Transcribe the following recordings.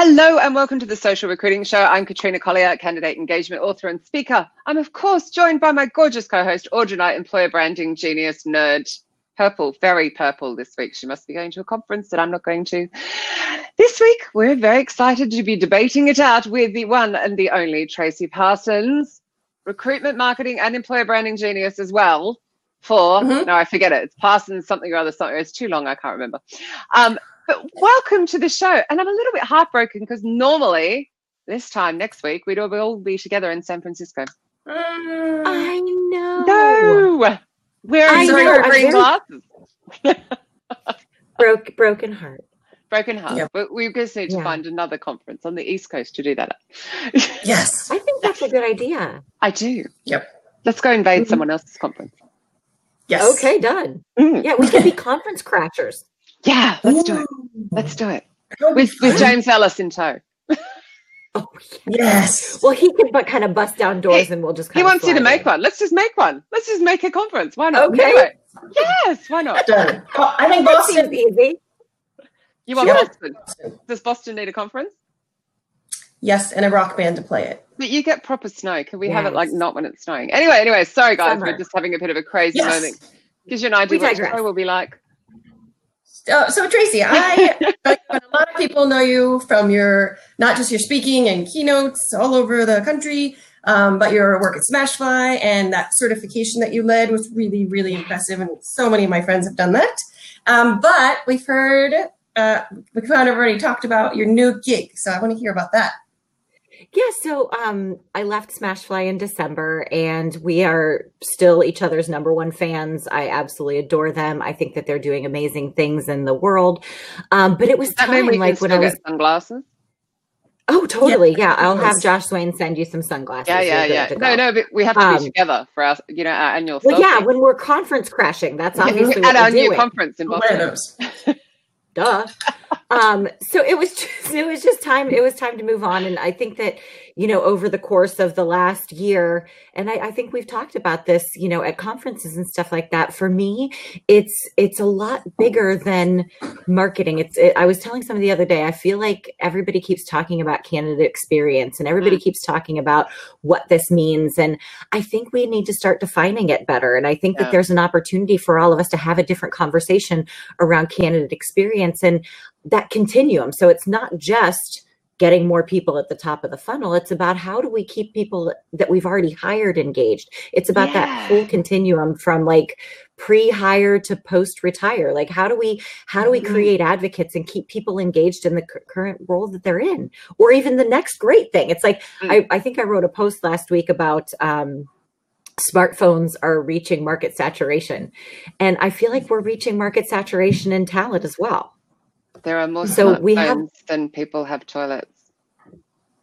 Hello and welcome to the Social Recruiting Show. I'm Katrina, Collier, candidate engagement author and speaker. I'm of course joined by my gorgeous co-host, Audra, employer branding genius nerd. Purple, very purple this week. She must be going to a conference that I'm not going to. This week, we're very excited to be debating it out with the one and the only Tracey Parsons, recruitment, marketing and employer branding genius as well. No, I forget it. It's Parsons something or other, something. It's too long, I can't remember. But welcome to the show. And I'm a little bit heartbroken because normally this time next week, we'd all be together in San Francisco. I know. No. Wearing green glasses. Broken heart. Broken heart. Yep. But we just need to find another conference on the East Coast to do that at. Yes. I think that's a good idea. I do. Yep. Let's go invade someone else's conference. Yes. Okay, done. Yeah, we could be conference crashers. Yeah, let's do it. Let's do it. With James Ellis in tow. Oh, yes. Well, he can kind of bust down doors and we'll just kind He of wants you to make one. Let's just make one. Let's just make a conference. Why not? Okay. Anyway. Yes, why not? Done. Well, I think Boston. Easy. You want Boston? Does Boston need a conference? Yes, and a rock band to play it. But you get proper snow. Can we have it like not when it's snowing? Anyway, sorry guys, Summer. we're just having a bit of a crazy moment. Gives you an idea what the show will be like. So Tracey, I a lot of people know you from your, not just your speaking and keynotes all over the country, but your work at Smashfly and that certification that you led was really, really impressive. And so many of my friends have done that. But we've heard, we kind of already talked about your new gig. So I want to hear about that. Yeah, so I left Smashfly in December, and we are still each other's #1 fans. I absolutely adore them. I think that they're doing amazing things in the world. But it was time, like when I was sunglasses. Oh, totally. Yeah, I'll have Josh Swain send you some sunglasses. Yeah. No, but we have to be together for our, our annual. Well, yeah, when we're conference crashing, that's obviously at our new doing. conference in Boston. Duh. So it was just time. It was time to move on. And I think that, over the course of the last year, and I think we've talked about this, at conferences and stuff like that. For me, it's a lot bigger than marketing. I was telling someone the other day, I feel like everybody keeps talking about candidate experience and everybody keeps talking about what this means. And I think we need to start defining it better. And I think that there's an opportunity for all of us to have a different conversation around candidate experience and that continuum. So it's not just getting more people at the top of the funnel. It's about how do we keep people that we've already hired engaged. It's about that whole continuum from like pre-hire to post-retire. Like how do we create advocates and keep people engaged in the current role that they're in, or even the next great thing? It's like, I think I wrote a post last week about smartphones are reaching market saturation. And I feel like we're reaching market saturation in talent as well. There are more smartphones than people have toilets.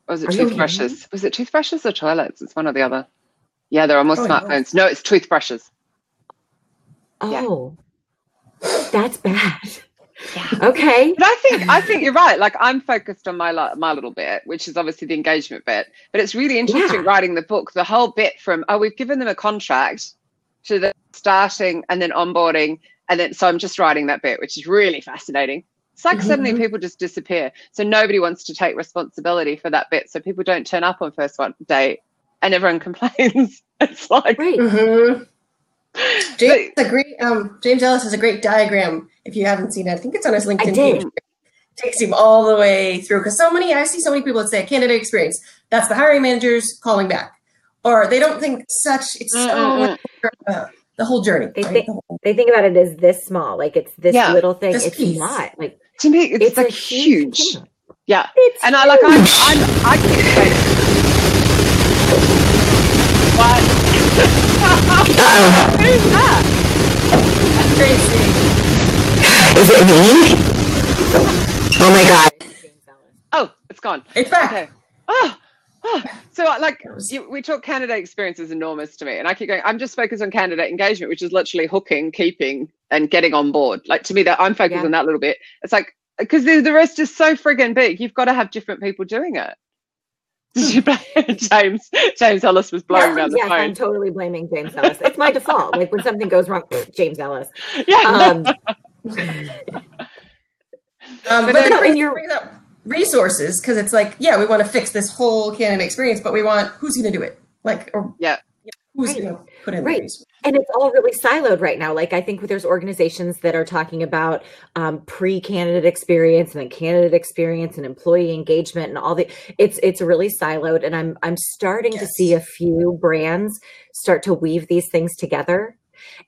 Or was it toothbrushes? Was it toothbrushes or toilets? It's one or the other. Yeah, there are more smartphones. No, it's toothbrushes. Oh, that's bad. Yeah. Okay. But I think you're right. Like I'm focused on my little bit, which is obviously the engagement bit. But it's really interesting writing the book, the whole bit from, we've given them a contract to the starting and then onboarding. And then, so I'm just writing that bit, which is really fascinating. It's like suddenly people just disappear. So nobody wants to take responsibility for that bit. So people don't turn up on first day and everyone complains. It's like, James Ellis has a great diagram. If you haven't seen it, I think it's on his LinkedIn page. It takes him all the way through. Because I see so many people that say candidate experience. That's the hiring managers calling back. Or they don't think it's so the whole journey. They think about it as this small, like it's this little thing. It's piece. Not like to me. It's like huge. Yeah, it's and huge. I keep saying what? Who's that? That's Tracey. Is it me? Oh my god! Oh, it's gone. It's back. Okay. So we talk candidate experience is enormous to me, and I keep going, I'm just focused on candidate engagement, which is literally hooking, keeping, and getting on board. Like to me, that I'm focused on that little bit. It's like, because the rest is so friggin' big, you've got to have different people doing it. James Ellis was blowing down the phone. I'm totally blaming James Ellis. It's my default. Like when something goes wrong, James Ellis. Yeah. But then resources, because it's like, yeah, we want to fix this whole candidate experience, but we want, who's going to do it? Like, or who's going to put in the resources? And it's all really siloed right now. Like, I think there's organizations that are talking about pre-candidate experience and then candidate experience and employee engagement and all the, it's really siloed. And I'm starting to see a few brands start to weave these things together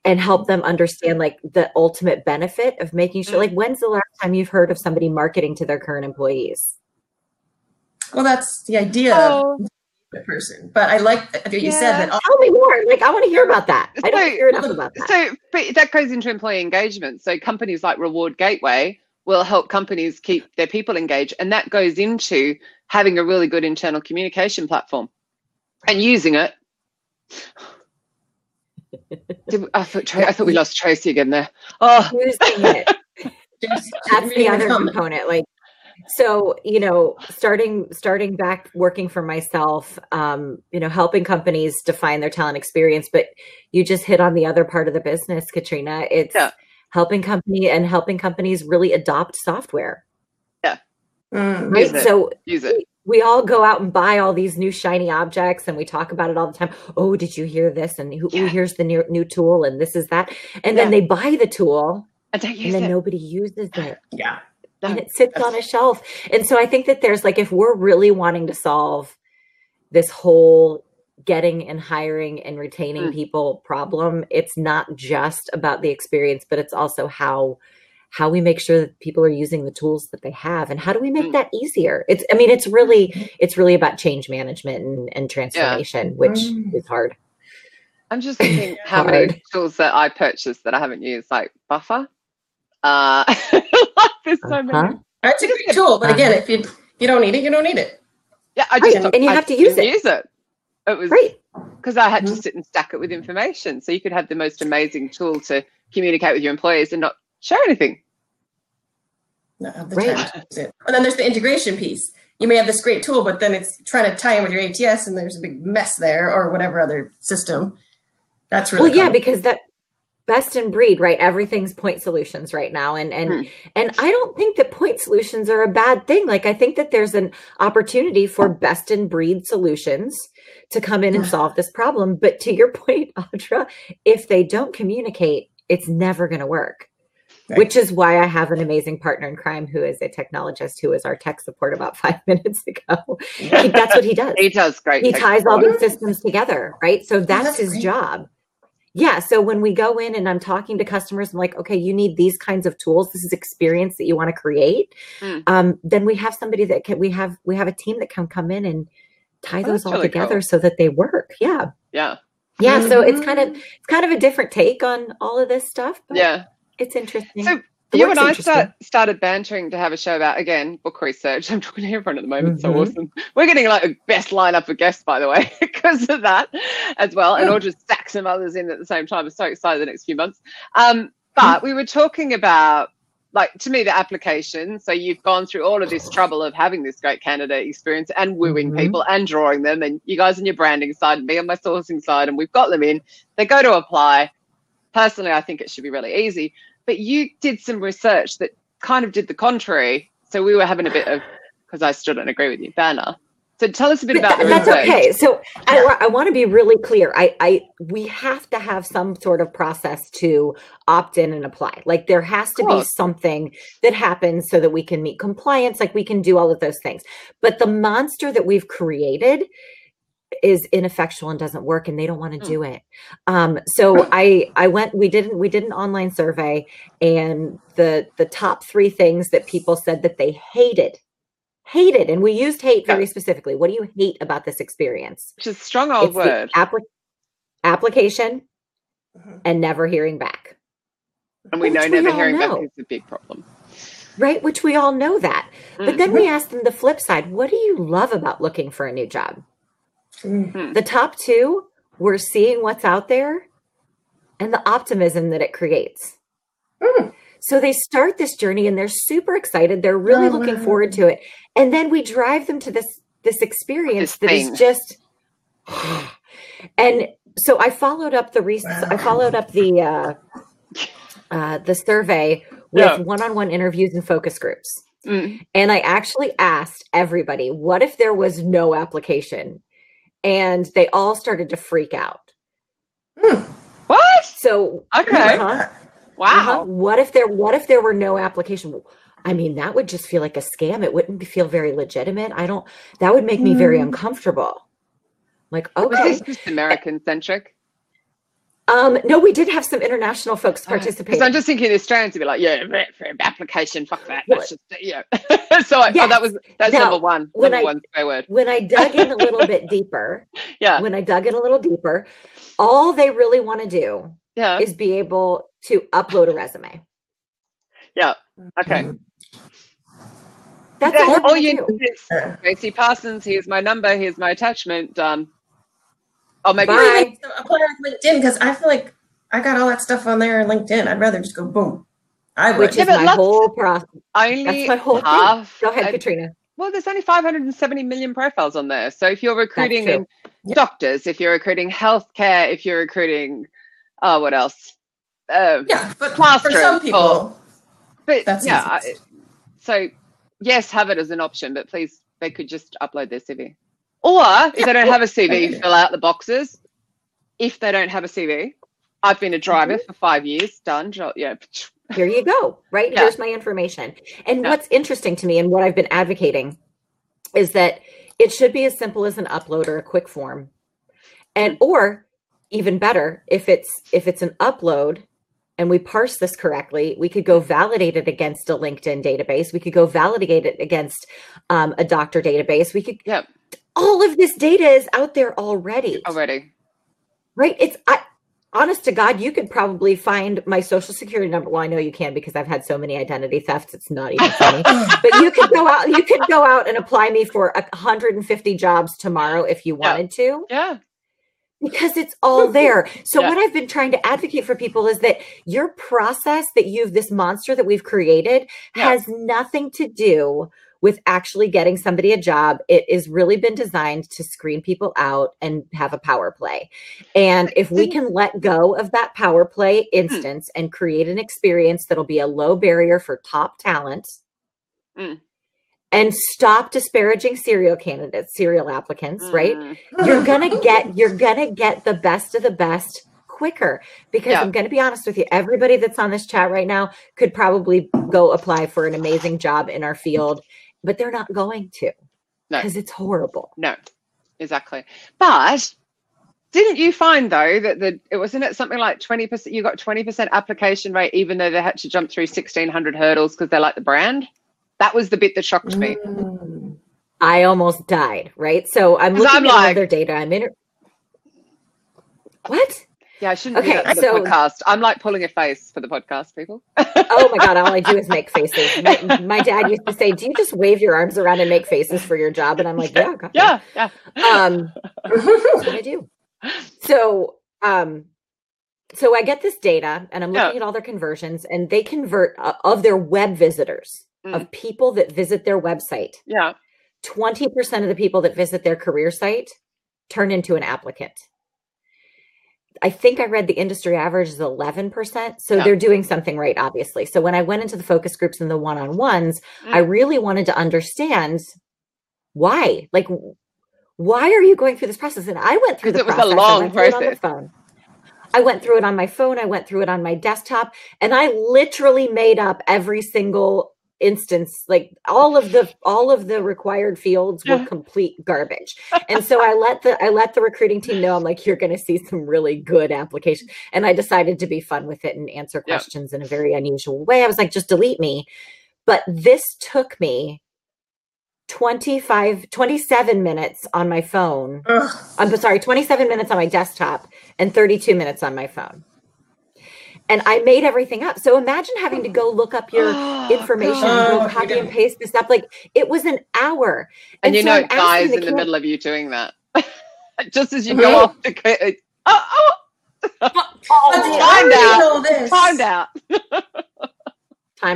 and help them understand like the ultimate benefit of making sure, like, when's the last time you've heard of somebody marketing to their current employees? Well, that's the idea of the person. But I like that you said that. Tell me more. Like, I want to hear about that. I don't hear enough about that. So, but that goes into employee engagement. So companies like Reward Gateway will help companies keep their people engaged. And that goes into having a really good internal communication platform and using it. I thought we lost Tracey again there. Oh, using it. That's the other component. Like, so, you know, starting back working for myself, you know, helping companies define their talent experience, but you just hit on the other part of the business, Katrina. It's helping companies really adopt software. Yeah. Right. Use it. We all go out and buy all these new shiny objects and we talk about it all the time. Oh, did you hear this? And here's the new tool and this is that. And then they buy the tool and then nobody uses it. Yeah. And it sits on a shelf. And so I think that there's like, if we're really wanting to solve this whole getting and hiring and retaining people problem, it's not just about the experience, but it's also how we make sure that people are using the tools that they have, and how do we make that easier? It's really about change management and transformation, which is hard. I'm just thinking how many tools that I purchased that I haven't used, like Buffer. There's so many. That's a great tool, but again, if you don't need it, you don't need it. Yeah, and you have to use it. It was because I had to sit and stack it with information, so you could have the most amazing tool to communicate with your employees and not share anything. Not have the time to use it. And then there's the integration piece. You may have this great tool, but then it's trying to tie in with your ATS, and there's a big mess there, or whatever other system. That's really cool. Because that best in breed, right? Everything's point solutions right now, and I don't think that point solutions are a bad thing. Like, I think that there's an opportunity for best in breed solutions to come in and solve this problem. But to your point, Audra, if they don't communicate, it's never going to work. Right. Which is why I have an amazing partner in crime who is a technologist who is our tech support about 5 minutes ago. That's what he does. He does great. He ties all these systems together, right? So that's his job. Yeah. So when we go in and I'm talking to customers, I'm like, okay, you need these kinds of tools. This is experience that you want to create. Then we have somebody that we have a team that can come in and tie those all together so that they work. Yeah. Yeah. Yeah. So it's kind of a different take on all of this stuff. But it's interesting. So you and I started bantering to have a show about, again, book research. I'm talking to everyone at the moment. So awesome. We're getting like a best lineup of guests, by the way, because of that as well. And I'll just stack some others in at the same time. I'm so excited the next few months. But we were talking about, like, to me, the application. So you've gone through all of this trouble of having this great candidate experience and wooing people and drawing them. And you guys on your branding side and me on my sourcing side, and we've got them in. They go to apply. Personally, I think it should be really easy. But you did some research that kind of did the contrary. So we were having a bit of, because I still don't agree with you, banner. So tell us a bit about the research. That's okay. So I want to be really clear. We have to have some sort of process to opt in and apply. Like, there has to be something that happens so that we can meet compliance. Like, we can do all of those things. But the monster that we've created is ineffectual and doesn't work, and they don't want to do it. So we did an online survey, and the top 3 things that people said that they hated, and we used hate very specifically. What do you hate about this experience? Which is a strong old word. Application and never hearing back. And we know never hearing back is a big problem. Right, which we all know that. But then we asked them the flip side. What do you love about looking for a new job? The top 2 were seeing what's out there and the optimism that it creates. So they start this journey and they're super excited. They're really looking forward to it. And then we drive them to this experience that is just, and so I followed up the survey with one-on-one interviews and focus groups. And I actually asked everybody, what if there was no application? And they all started to freak out. What? So, okay. Wow. What if there were no application? I mean, that would just feel like a scam. It wouldn't feel very legitimate. That would make me very uncomfortable. Like, okay. Was this just American centric? No, we did have some international folks participate. Because I'm just thinking the Australians would be like, yeah, for an application, fuck that. That's just, yeah. So that's now, number one swear word. When I dug in a little bit deeper, all they really want to do is be able to upload a resume. Yeah. Okay. That's all you need is Tracey Parsons. Here's my number. Here's my attachment. Done. Oh, maybe apply on LinkedIn, because I feel like I got all that stuff on there on LinkedIn. I'd rather just go boom. Which is my whole process. Only that's my whole thing. Go ahead, Katrina. Well, there's only 570 million profiles on there. So if you're recruiting in doctors, if you're recruiting healthcare, if you're recruiting, what else? But for some people, that's so yes, have it as an option, but please, they could just upload their CV. Or if they don't have a CV, fill out the boxes. If they don't have a CV, I've been a driver for 5 years. Done. Yeah. Here you go. Right. Yeah. Here's my information. And what's interesting to me and what I've been advocating is that it should be as simple as an upload or a quick form. And or even better, if it's an upload and we parse this correctly, we could go validate it against a LinkedIn database. We could go validate it against a doctor database. We could. Yep. All of this data is out there already. Right? Honest to God, you could probably find my social security number. Well, I know you can because I've had so many identity thefts. It's not even funny. But you could go out and apply me for 150 jobs tomorrow if you wanted to. Yeah. Because it's all there. So what I've been trying to advocate for people is that your process this monster that we've created has nothing to do with actually getting somebody a job. It has really been designed to screen people out and have a power play. And if we can let go of that power play instance and create an experience that'll be a low barrier for top talent and stop disparaging serial applicants, right? You're gonna get the best of the best quicker, because I'm going to be honest with you, everybody that's on this chat right now could probably go apply for an amazing job in our field, but they're not going to because it's horrible. No, exactly. But didn't you find though that it wasn't it something like 20%? You got 20% application rate, even though they had to jump through 1,600 hurdles because they like the brand. That was the bit that shocked me. I almost died. Right. So I'm looking at all their data. I'm in. What? Yeah, I shouldn't do that for the podcast. I'm like pulling a face for the podcast, people. Oh my God, all I do is make faces. My dad used to say, do you just wave your arms around and make faces for your job? And I'm like, yeah. That's what I do. So I get this data and I'm looking at all their conversions, and they convert of their web visitors, of people that visit their website. 20% of the people that visit their career site turn into an applicant. I think I read the industry average is 11%. So they're doing something right, obviously. So when I went into the focus groups and the one-on-ones, I really wanted to understand why. Like, why are you going through this process? And I went through the process. It was a long process. I went through it on my phone. I went through it on my desktop. And I literally made up every single instance. Like all of the required fields were complete garbage. And so I let the recruiting team know, I'm like, you're going to see some really good applications. And I decided to be fun with it and answer questions in a very unusual way. I was like, just delete me. But this took me 27 minutes on my phone. I'm sorry, 27 minutes on my desktop and 32 minutes on my phone. And I made everything up. So imagine having to go look up your information and go copy and paste this up. Like, it was an hour. And so it dies in the middle of you doing that. Just as you go off to Time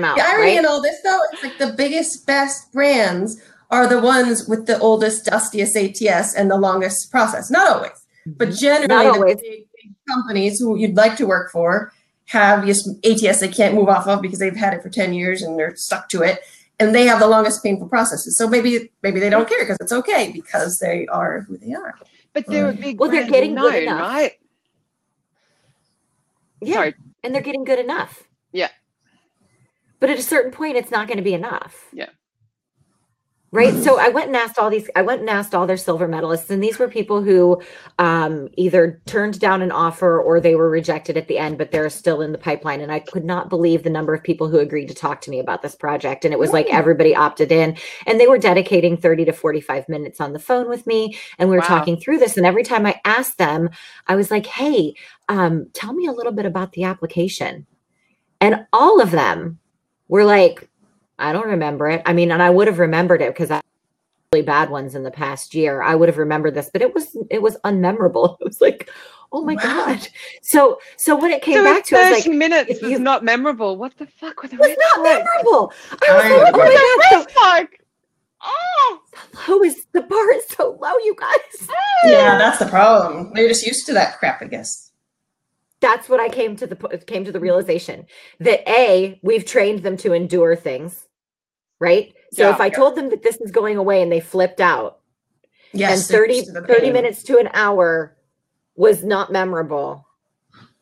out. The irony in all this, though, it's like the biggest, best brands are the ones with the oldest, dustiest ATS and the longest process. Not always, but generally the big companies who you'd like to work for have this ATS they can't move off of because they've had it for 10 years and they're stuck to it. and they have the longest painful processes. So maybe they don't care because it's okay because they are who they are. But they're a big they're getting good enough, right? Yeah, Sorry. And they're getting good enough. Yeah. But at a certain point, it's not going to be enough. Yeah. Right. So I went and asked all their silver medalists, and these were people who either turned down an offer or they were rejected at the end, but they're still in the pipeline. And I could not believe the number of people who agreed to talk to me about this project. And it was like everybody opted in, and they were dedicating 30 to 45 minutes on the phone with me. And we were talking through this. And every time I asked them, I was like, hey, tell me a little bit about the application. And all of them were like, I don't remember it. I mean, and I would have remembered it because I had really bad ones in the past year. I would have remembered this, but it was unmemorable. It was like, oh my God. So when it came back to it, 30 like, minutes is not memorable. What the fuck with the red not memorable. I was like, oh my God. Oh, the bar is so low, you guys. Yeah, that's the problem. They're just used to that crap, I guess. That's what I came to the realization that we've trained them to endure things, right? So if I told them that this is going away and they flipped out, and 30 minutes to an hour was not memorable,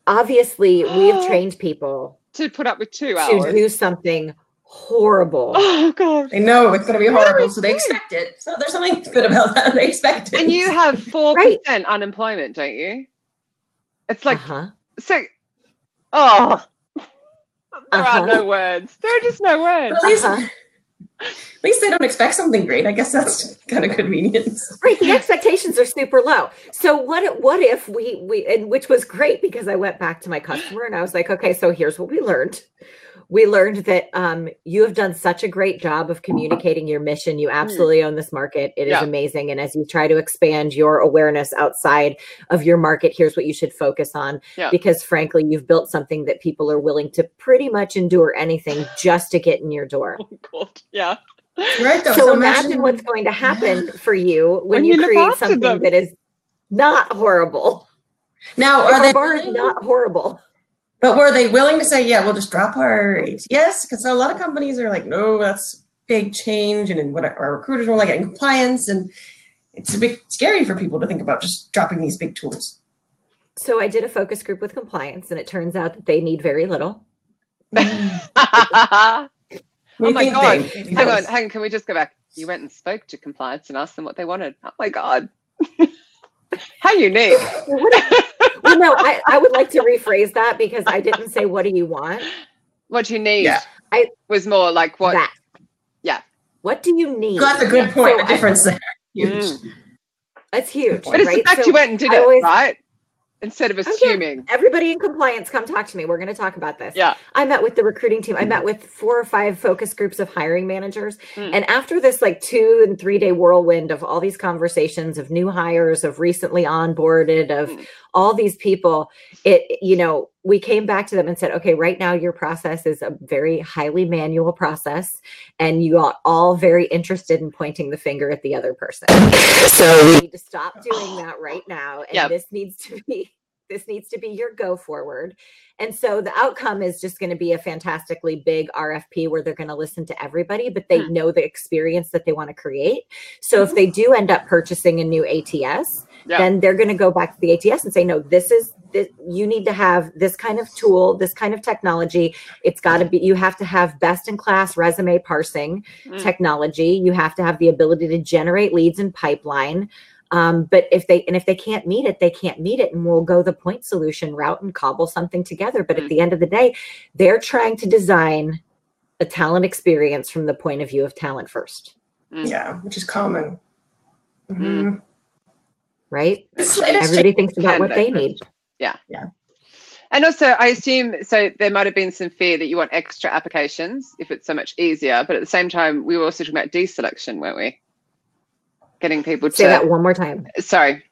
obviously we have trained people to put up with 2 hours to do something horrible. Oh God! They know it's going to be horrible, so they expect it. So there's something good about that. They expect it. And you have 4% unemployment, don't you? It's like. So, there are no words. There are just no words. At least they don't expect something great. I guess that's kind of convenience. Right. The expectations are super low. So what if we and which was great because I went back to my customer and I was like, okay, so here's what we learned. We learned that you have done such a great job of communicating your mission. You absolutely own this market. It is amazing. And as you try to expand your awareness outside of your market, here's what you should focus on. Yeah. Because frankly, you've built something that people are willing to pretty much endure anything just to get in your door. Oh, God. Yeah. Right. So imagine what's going to happen for you when you create something that is not horrible. Now, are they not horrible? But were they willing to say, yeah, we'll just drop our rates? Yes, because a lot of companies are like, no, that's big change. And what our recruiters were like in compliance. And it's a bit scary for people to think about just dropping these big tools. So I did a focus group with compliance, and it turns out that they need very little. Oh my God. Hang on. Can we just go back? You went and spoke to compliance and asked them what they wanted. Oh my God. How unique. Well, no, I would like to rephrase that because I didn't say, what do you want? What you need was more like what? That. Yeah. What do you need? That's a good point. The difference there. Huge. That's huge. But it's the fact you went and did it, right? Instead of assuming. Everybody in compliance, come talk to me. We're going to talk about this. Yeah. I met with the recruiting team. I met with 4 or 5 focus groups of hiring managers. And after this like 2 and 3 day whirlwind of all these conversations of new hires, of recently onboarded, of all these people, we came back to them and said, okay, right now your process is a very highly manual process. And you are all very interested in pointing the finger at the other person. So we need to stop doing that right now. And this needs to be your go forward. And so the outcome is just going to be a fantastically big RFP where they're going to listen to everybody, but they know the experience that they want to create. So if they do end up purchasing a new ATS, then they're going to go back to the ATS and say, no, you need to have this kind of tool, this kind of technology. It's got to be, you have to have best in class resume parsing technology. You have to have the ability to generate leads in pipeline. But if they can't meet it, they can't meet it, and we'll go the point solution route and cobble something together. But at the end of the day, they're trying to design a talent experience from the point of view of talent first. Yeah, which is common. Right? Everybody thinks about what they need. Yeah. And also, I assume, so there might have been some fear that you want extra applications if it's so much easier. But at the same time, we were also talking about deselection, weren't we? Getting people to say that one more time. Sorry,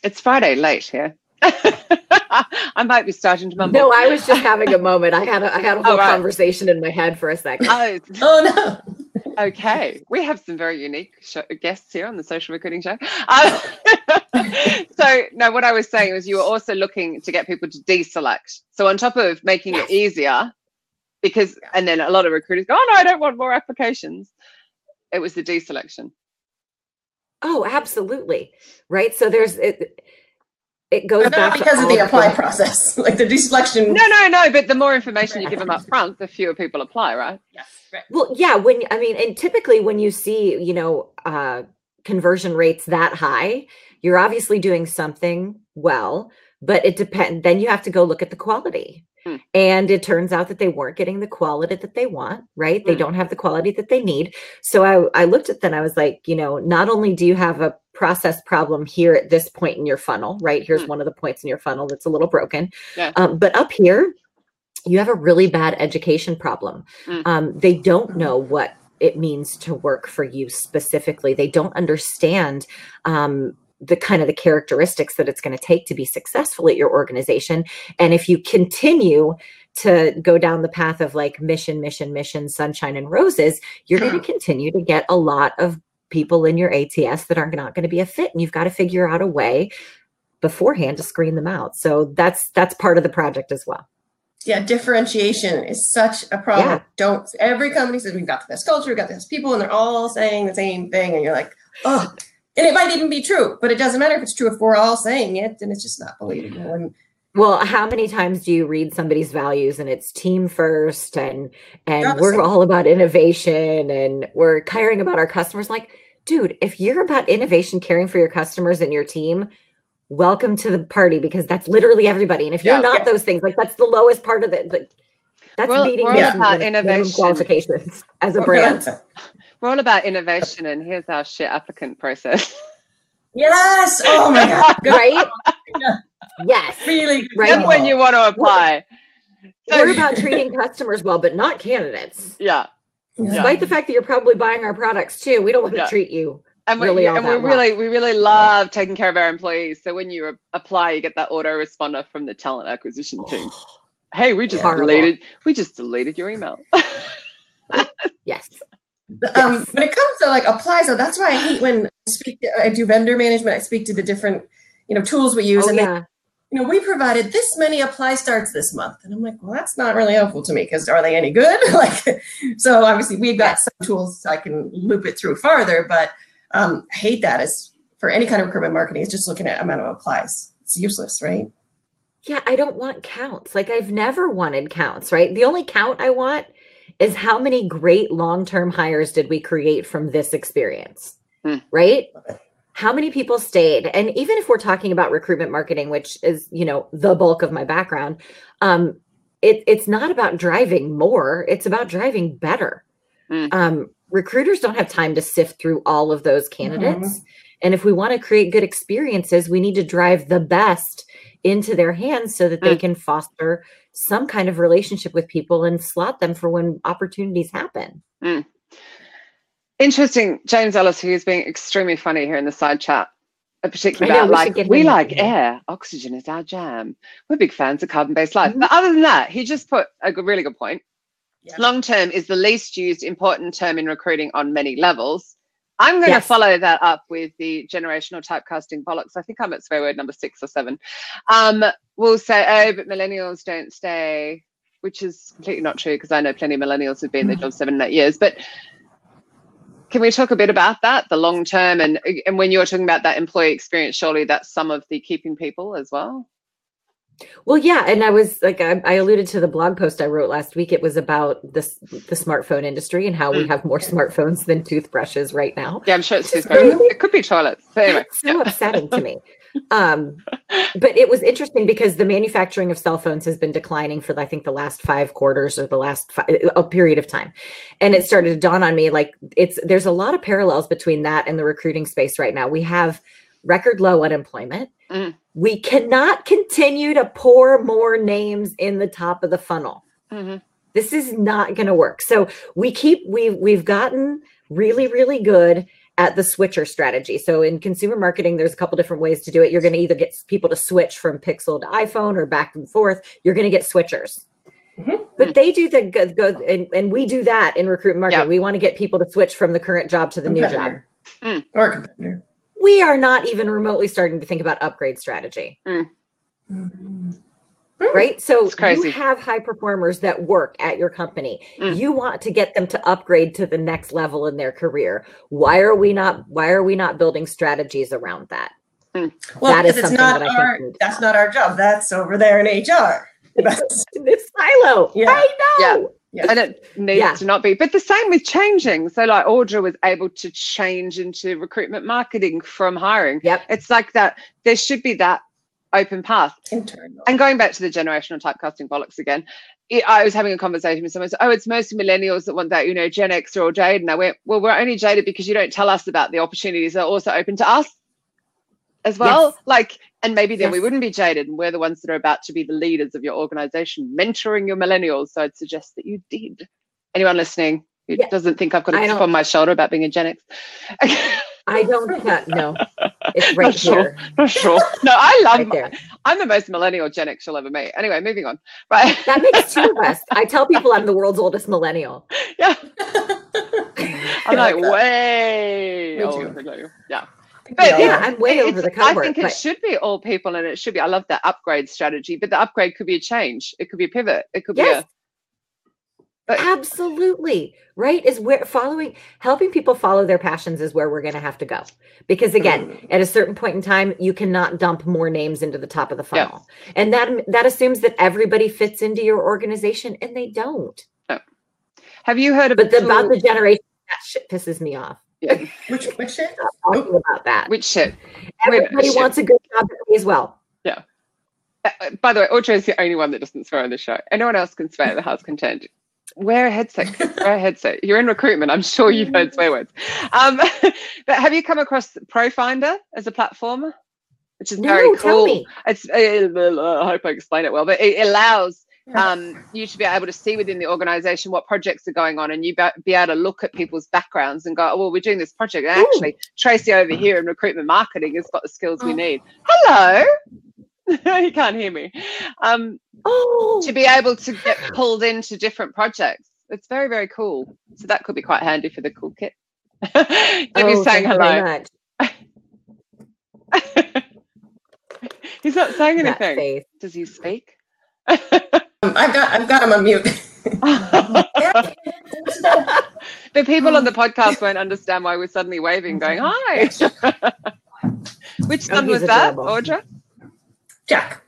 it's Friday late here. I might be starting to mumble. No, I was just having a moment. I had a whole conversation in my head for a second. Oh no. Okay, we have some very unique guests here on the Social Recruiting Show. So no, what I was saying was you were also looking to get people to deselect. So on top of making it easier, because, and then a lot of recruiters go, oh no, I don't want more applications. It was the deselection. Oh, absolutely. Right. So there's, it goes but back not because of the apply process, like the deselection. No, but the more information you give them up front, the fewer people apply, right? Yes, right. Well, yeah, and typically when you see, conversion rates that high, you're obviously doing something well, but it depends. Then you have to go look at the quality. And it turns out that they weren't getting the quality that they want, right? They don't have the quality that they need. So I looked at that and I was like, not only do you have a process problem here at this point in your funnel, right? Here's one of the points in your funnel that's a little broken. Yeah. But up here, you have a really bad education problem. They don't know what it means to work for you specifically. They don't understand the kind of the characteristics that it's going to take to be successful at your organization. And if you continue to go down the path of like mission, sunshine and roses, you're going to continue to get a lot of people in your ATS that are not going to be a fit. And you've got to figure out a way beforehand to screen them out. So that's part of the project as well. Yeah, differentiation is such a problem. Yeah. Every company says we've got the best culture, we've got the best people, and they're all saying the same thing. And you're like, oh, and it might even be true, but it doesn't matter if it's true. If we're all saying it, then it's just not believable. And well, how many times do you read somebody's values and it's team first and we're all about innovation and we're caring about our customers? Like, dude, if you're about innovation, caring for your customers and your team, welcome to the party, because that's literally everybody. And if you're not those things, like that's the lowest part of it. That's meeting innovation qualifications as a brand. We're all about innovation, and here's our shit applicant process. Yes. Oh my God. Right? Yes. Really good. Right. That's when you want to apply. We're about treating customers well, but not candidates. Yeah. Despite the fact that you're probably buying our products too, we don't want to treat you. And we really love taking care of our employees. So when you apply, you get that autoresponder from the talent acquisition team. Hey, we just deleted your email. Yes. When it comes to like apply, so that's why I hate when I do vendor management. I speak to the different, tools we use, we provided this many apply starts this month, and I'm like, well, that's not really helpful to me because are they any good? So obviously we've got some tools so I can loop it through farther, but I hate that as for any kind of recruitment marketing. It's just looking at amount of applies. It's useless, right? Yeah, I don't want counts. Like I've never wanted counts, right? The only count I want is how many great long-term hires did we create from this experience, right? How many people stayed? And even if we're talking about recruitment marketing, which is, the bulk of my background, it's not about driving more. It's about driving better. Recruiters don't have time to sift through all of those candidates. And if we want to create good experiences, we need to drive the best into their hands so that they can foster some kind of relationship with people and slot them for when opportunities happen. Interesting. James Ellis, who's being extremely funny here in the side chat, particularly about we like air, oxygen is our jam. We're big fans of carbon-based life. But other than that, he just put a really good point. Long-term is the least used important term in recruiting on many levels. I'm going to follow that up with the generational typecasting bollocks. I think I'm at swear word number 6 or 7. We'll say, oh, but millennials don't stay, which is completely not true because I know plenty of millennials who've been in their jobs 7 and 8 years. But can we talk a bit about that, the long term? And when you're talking about that employee experience, surely that's some of the keeping people as well? Well, yeah. And I was like, I alluded to the blog post I wrote last week. It was about the smartphone industry and how we have more smartphones than toothbrushes right now. Yeah, I'm sure it's toothbrushes. It could be toilets. But anyway. It's so upsetting to me. But it was interesting because the manufacturing of cell phones has been declining for, I think, the last 5 quarters or the last a period of time. And it started to dawn on me, like there's a lot of parallels between that and the recruiting space right now. We have record low unemployment. We cannot continue to pour more names in the top of the funnel. This is not going to work. So we've gotten really, really good at the switcher strategy. So in consumer marketing, there's a couple different ways to do it. You're going to either get people to switch from Pixel to iPhone or back and forth. You're going to get switchers. But they do the good, and we do that in recruitment marketing. We want to get people to switch from the current job to the new job. Or competitor. We are not even remotely starting to think about upgrade strategy. Right. So crazy. you have high performers that work at your company. You want to get them to upgrade to the next level in their career. Why are we not building strategies around that? Well, that is because something that I think that's not our job. That's over there in HR. This silo. Yeah. I know. Yeah. And it needs to not be. But the same with changing. So like Audra was able to change into recruitment marketing from hiring. Yep. It's like that. There should be that open path. Internal. And going back to the generational typecasting bollocks again, I was having a conversation with someone. So, it's mostly millennials that want that, Gen X are all jaded. And I went, well, we're only jaded because you don't tell us about the opportunities that are also open to us as well. Yes. And maybe then we wouldn't be jaded, and we're the ones that are about to be the leaders of your organization, mentoring your millennials. So I'd suggest that you did. Anyone listening who doesn't think I've got a chip on my shoulder about being a Gen X? I don't no. It's right here. Not sure. No, I love right I'm the most millennial Gen X you'll ever meet. Anyway, moving on. Right. That makes two of us. I tell people I'm the world's oldest millennial. Yeah. I'm like way older than you. Yeah. But I'm way over the cover. I think it should be all people, and it should be. I love that upgrade strategy, but the upgrade could be a change. It could be a pivot. It could be absolutely right. Is where helping people follow their passions is where we're going to have to go, because again, at a certain point in time, you cannot dump more names into the top of the funnel, and that assumes that everybody fits into your organization, and they don't. No. Have you heard about the generation? That shit pisses me off. Yeah. Which shit? Talking about that. Which shit? Everybody wants a good job as well. Yeah. By the way, Audra is the only one that doesn't swear on the show. Anyone else can swear at the heart's content. Wear a headset. Wear a headset. You're in recruitment. I'm sure you've heard swear words. But have you come across ProFinder as a platform? Which is very cool. Tell me. It's. I hope I explain it well, but it allows you to be able to see within the organization what projects are going on, and you be able to look at people's backgrounds and go, well, we're doing this project, and actually Tracey over here in recruitment marketing has got the skills we need. Hello. You can't hear me. To be able to get pulled into different projects. It's very, very cool. So that could be quite handy for the cool kit. Jimmy's saying hello. He's not saying anything. Does he speak? I've got him on mute. The people on the podcast won't understand why we're suddenly waving, going, hi. Which son was that, Audra? Jack.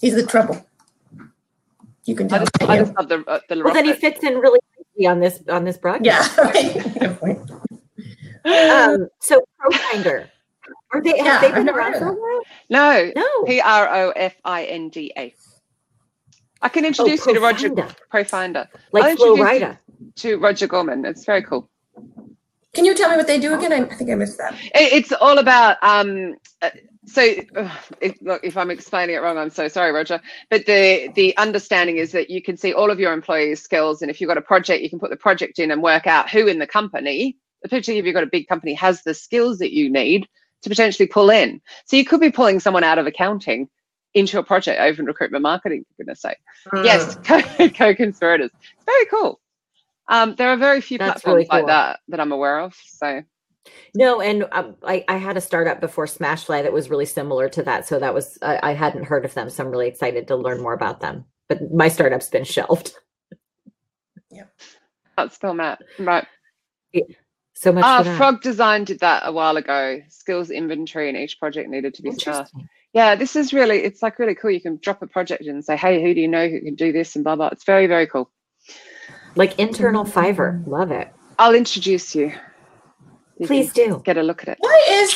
He's the trouble. You can tell. I just love the well, then he fits in really nicely on this broadcast. Yeah, right. Good point. So ProFinder. Have they been around for a while? No. ProFinda. I can introduce you to Roger ProFinder. Like Flow Rider. To Roger Gorman. It's very cool. Can you tell me what they do again? I think I missed that. It's all about if I'm explaining it wrong, I'm so sorry, Roger. But the understanding is that you can see all of your employees' skills, and if you've got a project, you can put the project in and work out who in the company, particularly if you've got a big company, has the skills that you need to potentially pull in. So you could be pulling someone out of accounting into a project over in recruitment marketing, for goodness sake. Yes, co-conspirators. It's very cool. There are very few platforms really cool. like that I'm aware of. So no, and I had a startup before Smashfly that was really similar to that. So that was I hadn't heard of them, so I'm really excited to learn more about them. But my startup's been shelved. Yep. That's still Matt, right? Yeah. So much. Frog Design did that a while ago. Skills inventory in each project needed to be started. Yeah, this is really, it's like really cool. You can drop a project in and say, hey, who do you know who can do this and blah, blah. It's very, very cool. Like internal Fiverr. Love it. I'll introduce you. Please do. Get a look at it. Why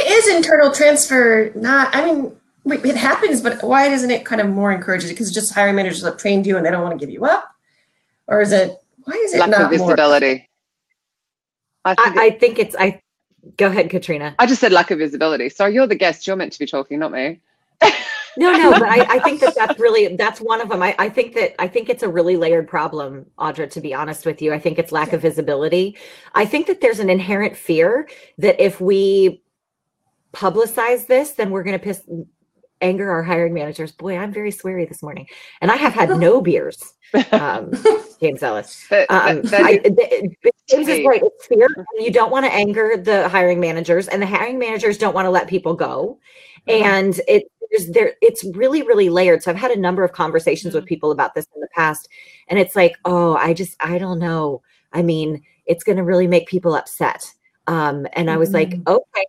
is internal transfer not, I mean, it happens, but why doesn't it kind of more encourage it? Because just hiring managers have trained you and they don't want to give you up? Or is it, why is it lack not of visibility? More? I think it's go ahead, Katrina. I just said lack of visibility. So you're the guest. You're meant to be talking, not me. No, but I think that's one of them. I think it's a really layered problem, Audra, to be honest with you. I think it's lack of visibility. I think that there's an inherent fear that if we publicize this, then we're going to anger our hiring managers. Boy, I'm very sweary this morning. And I have had no beers, James Ellis. James is right. It's fear. You don't want to anger the hiring managers, and the hiring managers don't want to let people go. And it's it's really, really layered. So I've had a number of conversations with people about this in the past, and it's like, oh, I don't know. I mean, it's going to really make people upset. And I was like, okay,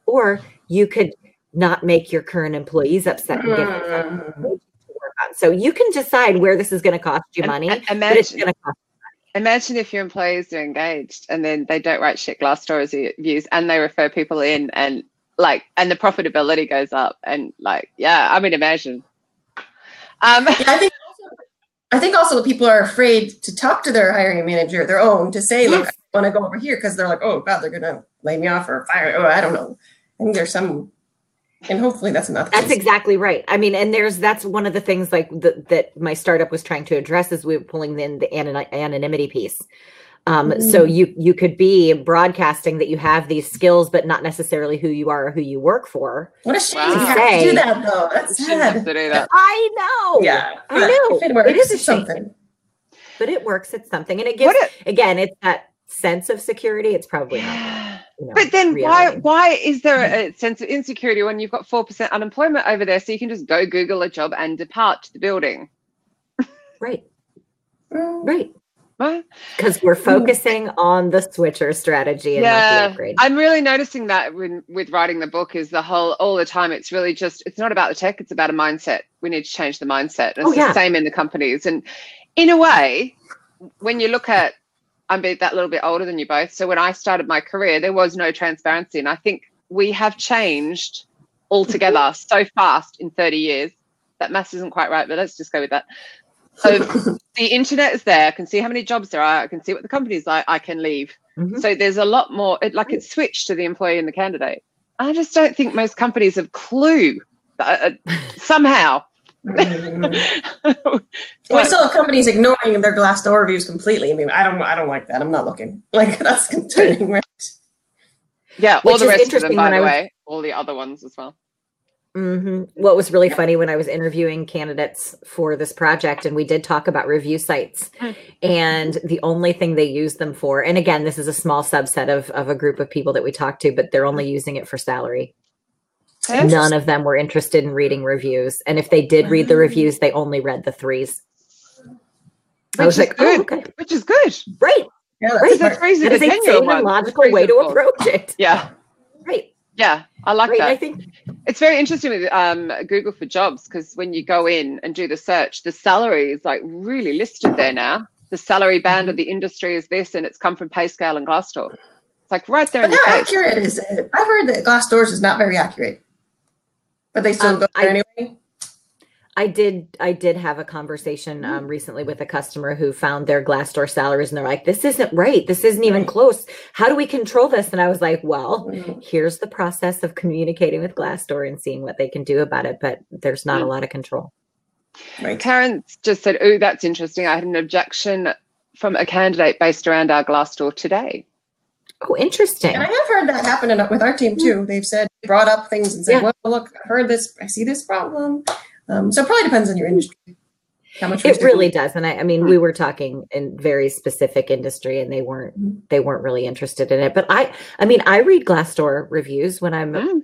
or you could not make your current employees upset and give them something to work on. So you can decide where this is going to cost you money, but it's going to cost you money. Imagine if your employees are engaged and then they don't write shit Glassdoor reviews and they refer people in, and the profitability goes up, and imagine. I think also the people are afraid to talk to their hiring manager, their own, to say, look, I want to go over here, because they're like, oh God, they're going to lay me off or fire. Oh, I don't know. I think there's some, and hopefully that's not the case. That's exactly right. I mean, and that's one of the things that my startup was trying to address, is we were pulling in the anonymity piece. So you could be broadcasting that you have these skills, but not necessarily who you are or who you work for. What a shame you have to do that, though. That's sad. I know. Yeah, I know. It is something. But it works at something, and it gives again, it's that sense of security. It's probably not. But then why is there a sense of insecurity when you've got 4% unemployment over there? So you can just go Google a job and depart the building. Right. Right. Because we're focusing on the switcher strategy and not the upgrade. I'm really noticing that with writing the book, is all the time, it's really just, it's not about the tech, it's about a mindset. We need to change the mindset. It's the same in the companies. And in a way, when you look at, I'm that little bit older than you both. So when I started my career, there was no transparency. And I think we have changed altogether so fast in 30 years. That maths isn't quite right, but let's just go with that. So the internet is there. I can see how many jobs there are. I can see what the company's like. I can leave. So there's a lot more, it's switched to the employee and the candidate. I just don't think most companies have clue somehow. We still have companies ignoring their Glassdoor reviews completely. I mean, I don't like that. I'm not looking. That's concerning, right? Yeah, all the rest of them, by the way, all the other ones as well. What was really funny when I was interviewing candidates for this project, and we did talk about review sites, and the only thing they use them for, and again, this is a small subset of a group of people that we talked to, but they're only using it for salary. None of them were interested in reading reviews. And if they did read the reviews, they only read the 3s. I was like, good. Oh, okay. Which is good. Right. Yeah, right. That is a sane and logical way to approach it. Yeah. Right. Yeah. I like that. I think it's very interesting with Google for Jobs, because when you go in and do the search, the salary is really listed there now. The salary band of the industry is this, and it's come from PayScale and Glassdoor. It's right there in your face. How accurate is it? I've heard that Glassdoor's is not very accurate. But they still go there anyway. I did have a conversation recently with a customer who found their Glassdoor salaries, and they're like, this isn't right. This isn't even close. How do we control this? And I was like, well, here's the process of communicating with Glassdoor and seeing what they can do about it. But there's not a lot of control. Right. Karen just said, oh, that's interesting. I had an objection from a candidate based around our Glassdoor today. Oh, interesting. And I have heard that happen with our team too. They've brought up things and said, well, look, I heard this, I see this problem. So it probably depends on your industry. How much it really does. And I mean, we were talking in very specific industry, and they weren't really interested in it. But I read Glassdoor reviews when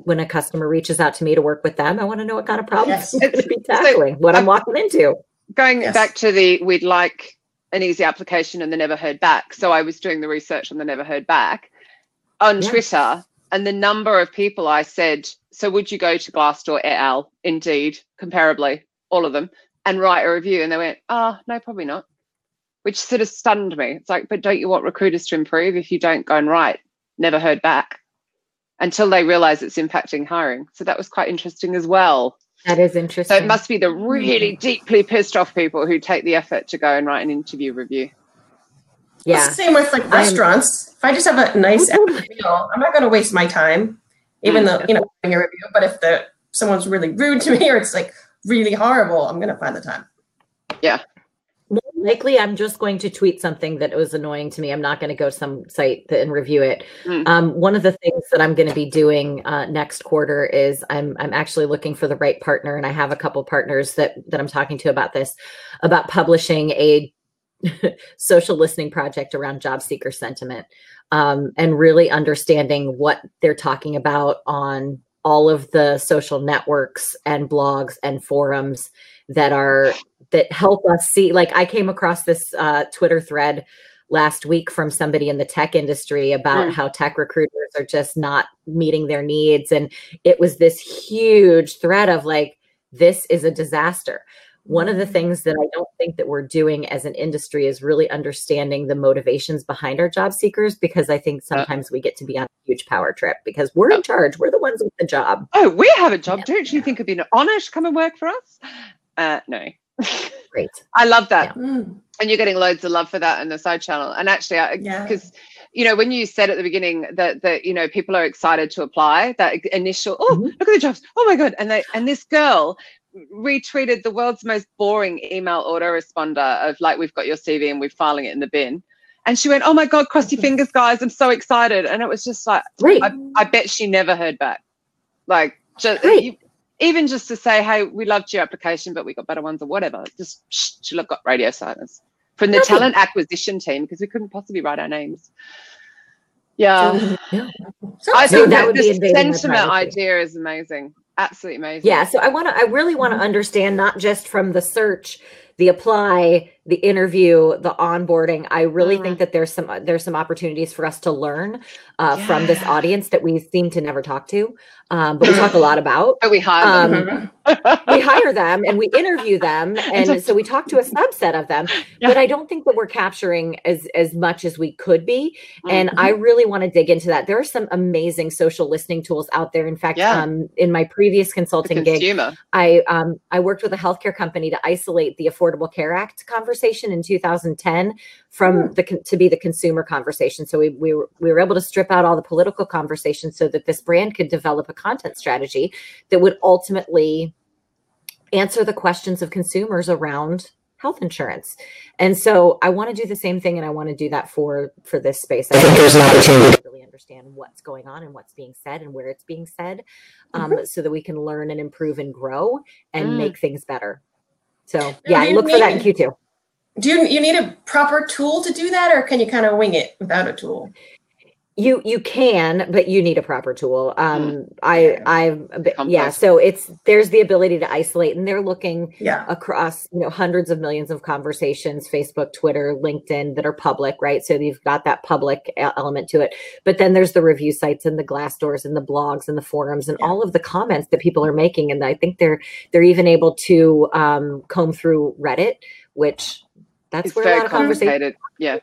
when a customer reaches out to me to work with them. I want to know what kind of problems I'm going to be tackling, what I'm walking into. Going back to we'd like an easy application and the never heard back. So I was doing the research on the never heard back on Twitter, and the number of people I said, so would you go to Glassdoor et al, Indeed, comparably, all of them, and write a review? And they went, no, probably not, which sort of stunned me. It's like, but don't you want recruiters to improve if you don't go and write never heard back, until they realize it's impacting hiring? So that was quite interesting as well. That is interesting. So it must be the really deeply pissed off people who take the effort to go and write an interview review. Yeah. It's the same with restaurants. If I just have a nice meal, I'm not going to waste my time, even though, having a review. But if someone's really rude to me, or it's really horrible, I'm going to find the time. Yeah. More likely, I'm just going to tweet something that was annoying to me. I'm not going to go to some site and review it. One of the things that I'm going to be doing next quarter is I'm actually looking for the right partner, and I have a couple partners that I'm talking to about this, about publishing a social listening project around job seeker sentiment, and really understanding what they're talking about on all of the social networks and blogs and forums that help us see. Like, I came across this Twitter thread last week from somebody in the tech industry about how tech recruiters are just not meeting their needs. And it was this huge thread of like, this is a disaster. One of the things that I don't think that we're doing as an industry is really understanding the motivations behind our job seekers, because I think sometimes we get to be on a huge power trip because we're in charge. We're the ones with the job. Oh, we have a job. Don't you think it'd be an honor to come and work for us? No. Great. I love that. Yeah. And you're getting loads of love for that in the side channel. And actually, because, when you said at the beginning that people are excited to apply, that initial, look at the jobs. Oh my God. And this girl retweeted the world's most boring email autoresponder of like, we've got your CV and we're filing it in the bin. And she went, oh my God, cross your fingers, guys. I'm so excited. And it was just like, I bet she never heard back. Like, even just to say, hey, we loved your application, but we got better ones or whatever. Just, she got radio silence from the talent acquisition team because we couldn't possibly write our names. Yeah. I think that the sentiment idea is amazing. Absolutely amazing. Yeah. So I really want to understand, not just from the search, the apply, the interview, the onboarding. I really think that there's some opportunities for us to learn from this audience that we seem to never talk to, but we talk a lot about. But we hire them. We hire them and we interview them, and so we talk to a subset of them. But I don't think that we're capturing as much as we could be. And I really want to dig into that. There are some amazing social listening tools out there. In fact, in my previous consulting gig, I worked with a healthcare company to isolate the Affordable Care Act conversation in 2010 from to be the consumer conversation. So we were able to strip out all the political conversations so that this brand could develop a content strategy that would ultimately answer the questions of consumers around health insurance. And so I want to do the same thing, and I want to do that for this space. I think there's an opportunity to really understand what's going on and what's being said and where it's being said, so that we can learn and improve and grow and make things better. So look for that in Q2. Do you need a proper tool to do that, or can you kind of wing it without a tool? You can, but you need a proper tool. So there's the ability to isolate, and they're looking across, hundreds of millions of conversations, Facebook, Twitter, LinkedIn, that are public, right? So you've got that public element to it, but then there's the review sites and the Glassdoors and the blogs and the forums and all of the comments that people are making. And I think they're even able to comb through Reddit, which that's where a lot of conversation. Yeah.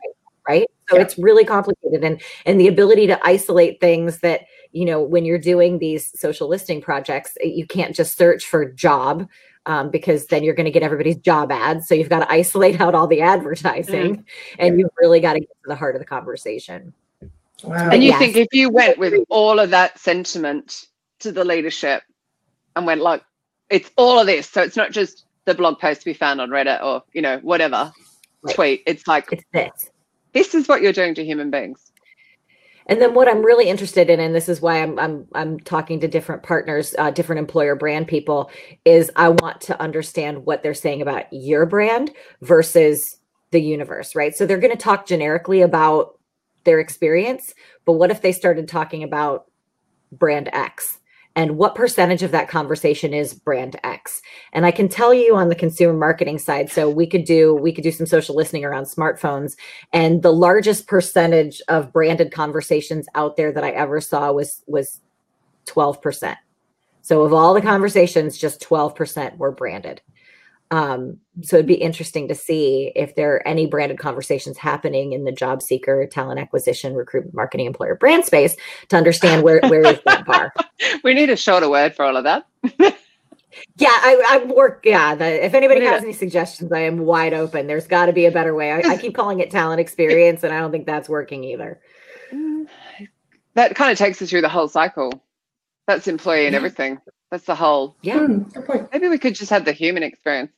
Right. So it's really complicated, and the ability to isolate things that, when you're doing these social listing projects, you can't just search for job, because then you're going to get everybody's job ads. So you've got to isolate out all the advertising, and you've really got to get to the heart of the conversation. Wow. And you think if you went with all of that sentiment to the leadership and went like, it's all of this. So it's not just the blog post to be found on Reddit or, whatever tweet. It's like, it's this. This is what you're doing to human beings. And then what I'm really interested in, and this is why I'm talking to different partners, different employer brand people, is I want to understand what they're saying about your brand versus the universe, right? So they're going to talk generically about their experience, but what if they started talking about brand X? And what percentage of that conversation is brand X? And I can tell you on the consumer marketing side, so we could do some social listening around smartphones, and the largest percentage of branded conversations out there that I ever saw was 12%. So of all the conversations, just 12% were branded. So it'd be interesting to see if there are any branded conversations happening in the job seeker, talent acquisition, recruitment, marketing, employer brand space to understand where is that bar. We need a shorter word for all of that. If anybody has any suggestions, I am wide open. There's got to be a better way. I keep calling it talent experience, and I don't think that's working either. That kind of takes us through the whole cycle. That's employee and everything. That's the whole. Yeah. Good point. Maybe we could just have the human experience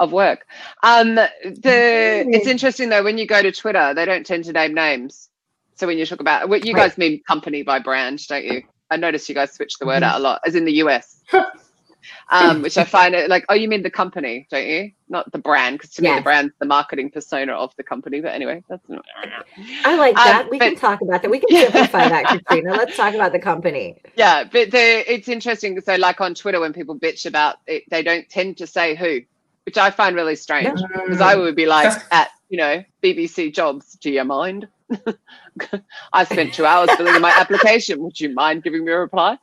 of work. It's interesting though, when you go to Twitter, they don't tend to name names. So when you talk about what you guys mean company by brand, don't you? I noticed you guys switch the word out a lot, as in the US. which I find it like, oh, you mean the company, don't you? Not the brand, because to me the brand's the marketing persona of the company. But anyway, that's not. I like that. We can talk about that. We can simplify that, Katrina. Let's talk about the company. Yeah, but it's interesting. So like on Twitter, when people bitch about it, they don't tend to say who, which I find really strange, because I would be like, at, you know, BBC Jobs, do you mind? I spent 2 hours filling in my application. Would you mind giving me a reply?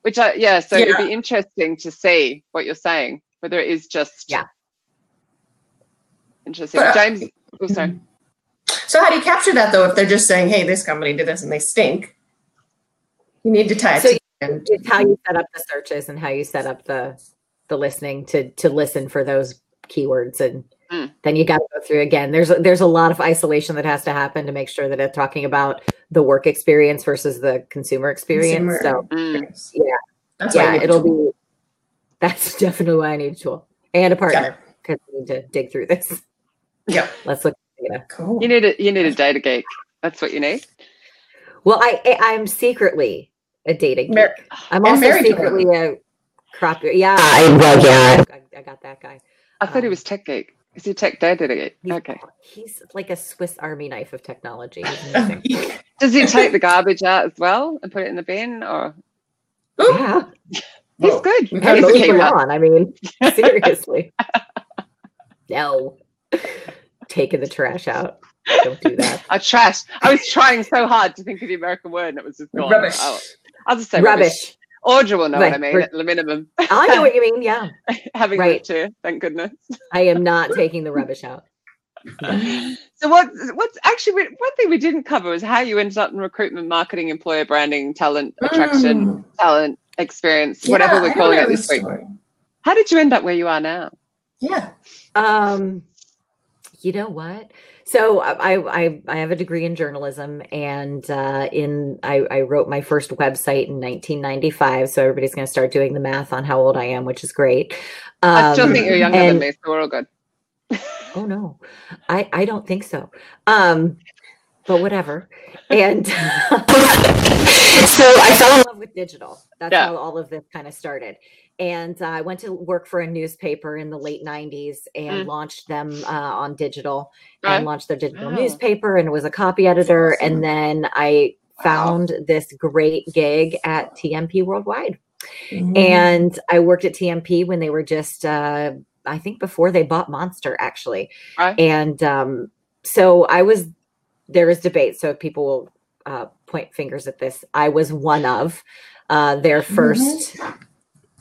Which it'd be interesting to see what you're saying, whether it is just interesting. But, James, sorry. So how do you capture that though? If they're just saying, "Hey, this company did this and they stink," you need to type. So it's how you set up the searches and how you set up the listening to listen for those keywords, and then you got to go through again. There's a lot of isolation that has to happen to make sure that it's talking about the work experience versus the consumer experience. That's definitely why I need a tool and a partner, because we need to dig through this. Yeah, let's look at data. Cool. You need a data geek. That's what you need. Well, I'm secretly a data geek. I'm also secretly a crop. Yeah, I got that guy. I thought he was tech geek. Is he tech data geek? Okay. He's like a Swiss Army knife of technology. Does he take the garbage out as well and put it in the bin, or? Yeah. He's good. He's on. I mean, seriously. No. Taking the trash out. Don't do that. I was trying so hard to think of the American word and it was just gone. Rubbish. I'll just say rubbish. Audra will know what I mean at the minimum. I know what you mean, yeah. Having lived here, thank goodness. I am not taking the rubbish out. So what's actually one thing we didn't cover was how you ended up in recruitment, marketing, employer branding, talent attraction, talent experience, whatever we're calling it this week. How did you end up where you are now? Yeah. You know what? So I have a degree in journalism, and I wrote my first website in 1995. So everybody's going to start doing the math on how old I am, which is great. I still think you're younger than me, so we're all good. Oh no, I don't think so. But whatever. And so I fell in love with digital. That's how all of this kind of started. And I went to work for a newspaper in the late 90s and launched them on digital and launched their digital newspaper, and was a copy editor. And then I found this great gig at TMP Worldwide. And I worked at TMP when they were just, I think before they bought Monster, actually. And so there was debate. So people will point fingers at this. I was one of their first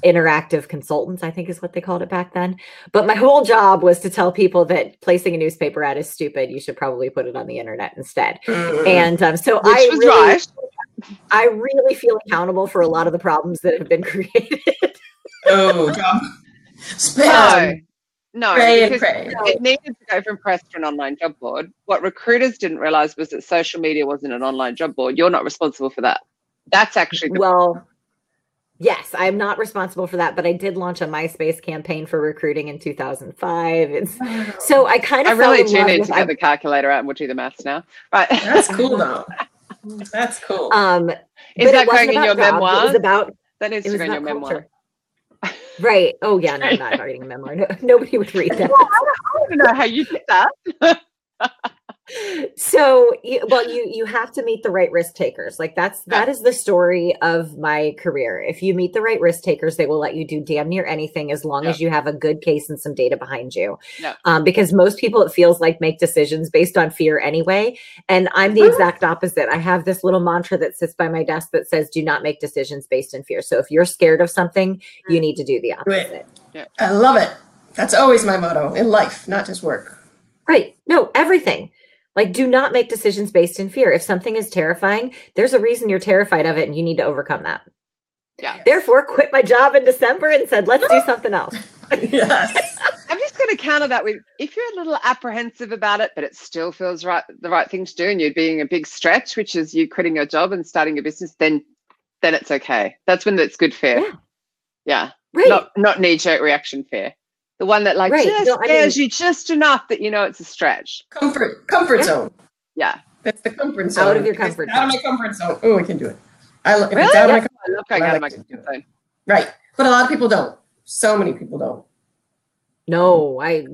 interactive consultants, I think is what they called it back then. But my whole job was to tell people that placing a newspaper ad is stupid. You should probably put it on the internet instead. And so I really feel accountable for a lot of the problems that have been created. No, because it needed to go from press to an online job board. What recruiters didn't realize was that social media wasn't an online job board. You're not responsible for that. That's actually yes, I'm not responsible for that, but I did launch a MySpace campaign for recruiting in 2005. So I kind of really do need to get the calculator out and we'll do the maths now. Right. That's cool though. That's cool. Is that going in your memoir? That needs to go in your memoir. Right. Oh yeah, no, I'm not writing a memoir. No, nobody would read that. I don't know how you did that. So, you have to meet the right risk takers. Like that is the story of my career. If you meet the right risk takers, they will let you do damn near anything as long as you have a good case and some data behind you. Because most people, it feels like, make decisions based on fear anyway. And I'm the exact opposite. I have this little mantra that sits by my desk that says, do not make decisions based in fear. So if you're scared of something, you need to do the opposite. I love it. That's always my motto in life, not just work. Right. No, everything. Like, do not make decisions based in fear. If something is terrifying, there's a reason you're terrified of it, and you need to overcome that. Therefore, quit my job in December and said, let's do something else. Yes. I'm just going to counter that with, if you're a little apprehensive about it, but it still feels the right thing to do, and you're being a big stretch, which is you quitting your job and starting a business, then it's okay. That's when it's good fear. Yeah. Right. Not knee-jerk reaction fear. The one that scares you just enough that you know it's a stretch. Comfort zone. Yeah. That's the comfort zone. Out of your comfort zone. Out of my comfort zone. Oh, I can do it. I love going out of my comfort zone. Right. But a lot of people don't. So many people don't. No, I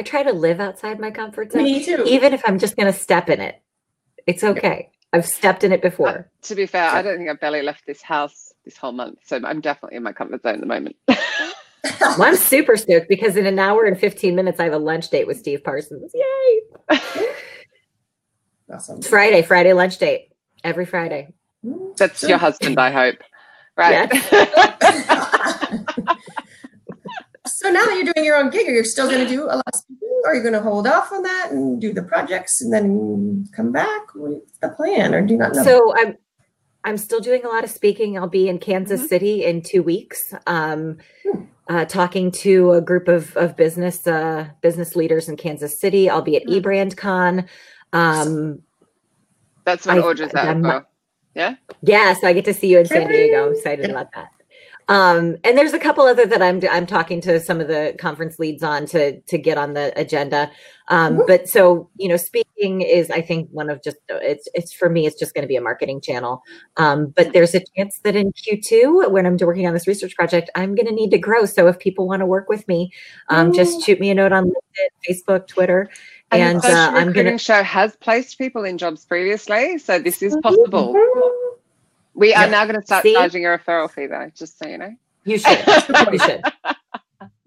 try to live outside my comfort zone. Me too. Even if I'm just going to step in it. It's okay. I've stepped in it before. To be fair, I don't think I've barely left this house this whole month. So I'm definitely in my comfort zone at the moment. Well, I'm super stoked because in an hour and 15 minutes, I have a lunch date with Steve Parsons. Yay. Awesome. It's Friday lunch date. Every Friday. That's your husband, I hope. Right. Yes. So now that you're doing your own gig, are you still going to do a lot of speaking? Or are you going to hold off on that and do the projects and then come back? What's the plan? Or do you not know? So I'm still doing a lot of speaking. I'll be in Kansas City in 2 weeks, talking to a group of business leaders in Kansas City. I'll be at eBrandCon. That's when Audra's out as well. Yeah? Yes, I get to see you in San Diego. I'm excited about that. And there's a couple other that I'm talking to some of the conference leads on to get on the agenda. But so, speaking is, I think, one of just, it's for me, it's just going to be a marketing channel. But there's a chance that in Q2, when I'm working on this research project, I'm going to need to grow. So if people want to work with me, just shoot me a note on LinkedIn, Facebook, Twitter. And the recruiting show has placed people in jobs previously. So this is possible. We are now going to start charging a referral fee, though, just so you know. You should. You should. No,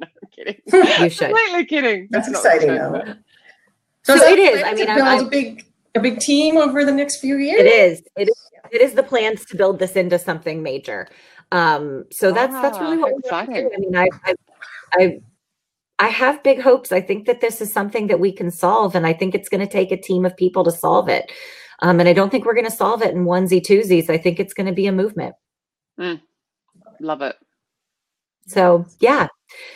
I'm kidding. You should. Completely kidding. That's exciting, though. So it is. I mean, I'm a big team over the next few years. It is. It is the plans to build this into something major. So that's really what we're exciting. I mean, I have big hopes. I think that this is something that we can solve, and I think it's going to take a team of people to solve it. And I don't think we're going to solve it in onesie twosies. I think it's going to be a movement. Love it. So, yeah.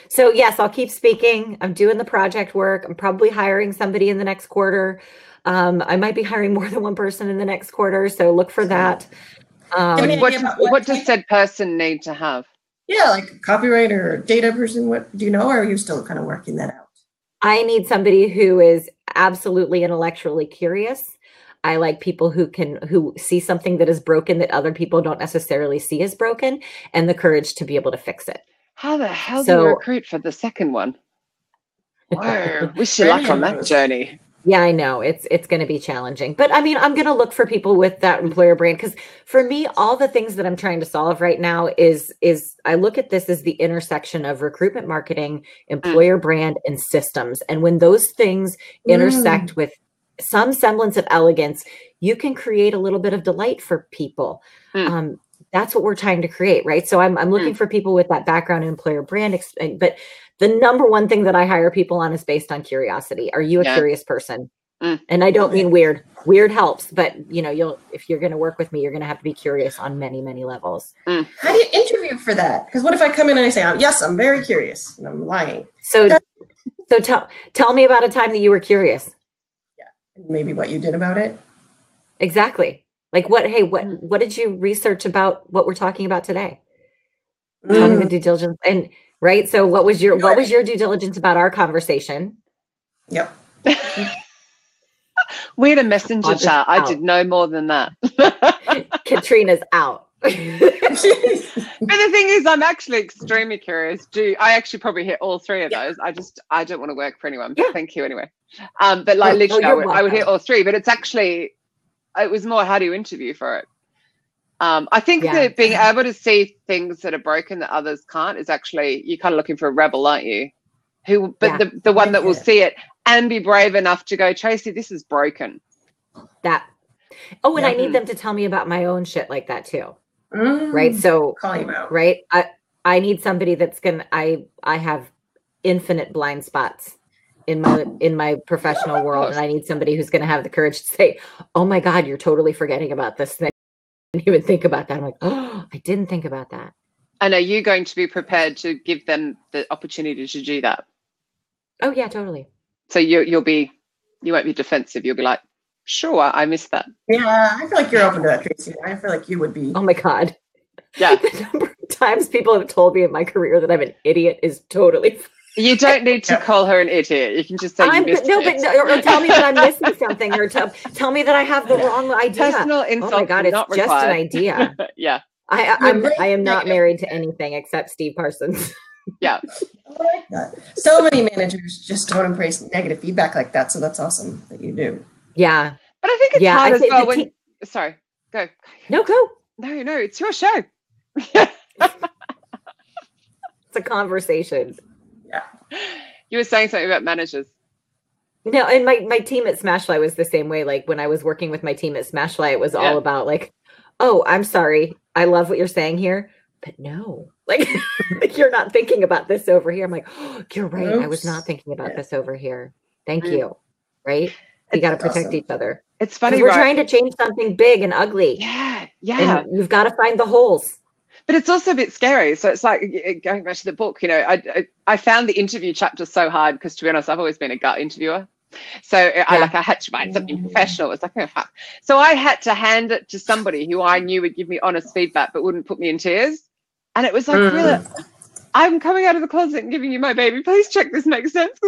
So, yes, I'll keep speaking. I'm doing the project work. I'm probably hiring somebody in the next quarter. I might be hiring more than one person in the next quarter. So look for that. What does said person need to have? Yeah, like a copywriter or data person. What do you know? Or are you still kind of working that out? I need somebody who is absolutely intellectually curious. I like people who see something that is broken that other people don't necessarily see as broken, and the courage to be able to fix it. How the hell do you recruit for the second one? Whoa, wish you luck on that journey. Yeah, I know it's going to be challenging, but I mean, I'm going to look for people with that employer brand, because for me, all the things that I'm trying to solve right now is I look at this as the intersection of recruitment marketing, employer brand, and systems. And when those things intersect with some semblance of elegance, you can create a little bit of delight for people. That's what we're trying to create, right? So I'm looking for people with that background in employer brand, but the number one thing that I hire people on is based on curiosity. Are you a curious person? And I don't mean weird. Weird helps, but if you're going to work with me, you're going to have to be curious on many, many levels. How do you interview for that? Because what if I come in and I say, yes, I'm very curious, and I'm lying? So tell me about a time that you were curious. Maybe what you did about it. Exactly. Like what did you research about what we're talking about today? Tell me the due diligence. And right. So what was your due diligence about our conversation? Yep. We had a messenger chat. I did no more than that. Katrina's out. But the thing is, I'm actually extremely curious. I actually probably hit all three of those. I don't want to work for anyone. But thank you anyway. But like literally, I would hit all three. But it was more, how do you interview for it? I think that being able to see things that are broken that others can't is actually, you're kind of looking for a rebel, aren't you? The one that will see it and be brave enough to go, Tracey, this is broken. And I need them to tell me about my own shit like that too. Right. So call you out. Right. I need somebody that's I have infinite blind spots in my professional world. And I need somebody who's going to have the courage to say, oh my God, you're totally forgetting about this thing. I didn't even think about that. I'm like, oh, I didn't think about that. And are you going to be prepared to give them the opportunity to do that? Oh yeah, totally. So you won't be defensive. You'll be like, sure, I missed that. Yeah, I feel like you're open to that, Tracey. I feel like you would be. Oh my God. Yeah. The number of times people have told me in my career that I'm an idiot is totally. You don't need to call her an idiot. You can just say you missed it. Or tell me that I'm missing something, or tell me that I have the wrong idea. Personal insult. Oh my God, it's not just required. An idea. Yeah. I am not married to anything except Steve Parsons. Yeah. I like that. So many managers just don't embrace negative feedback like that. So that's awesome that you do. Yeah. But I think it's hard as well when, sorry, go. No, go. No, it's your show. It's a conversation. Yeah. You were saying something about managers. No, and my team at Smashfly was the same way. Like when I was working with my team at Smashfly, it was all about like, oh, I'm sorry. I love what you're saying here, but no, like you're not thinking about this over here. I'm like, oh, you're right. Oops. I was not thinking about this over here. Thank you. Right? You got to protect each other. It's funny. We're trying to change something big and ugly. Yeah. And you've got to find the holes. But it's also a bit scary. So it's like going back to the book, you know, I found the interview chapter so hard because, to be honest, I've always been a gut interviewer. So I had to write something professional. It was like, oh, fuck. So I had to hand it to somebody who I knew would give me honest feedback but wouldn't put me in tears. And it was like, really, I'm coming out of the closet and giving you my baby. Please check this makes sense.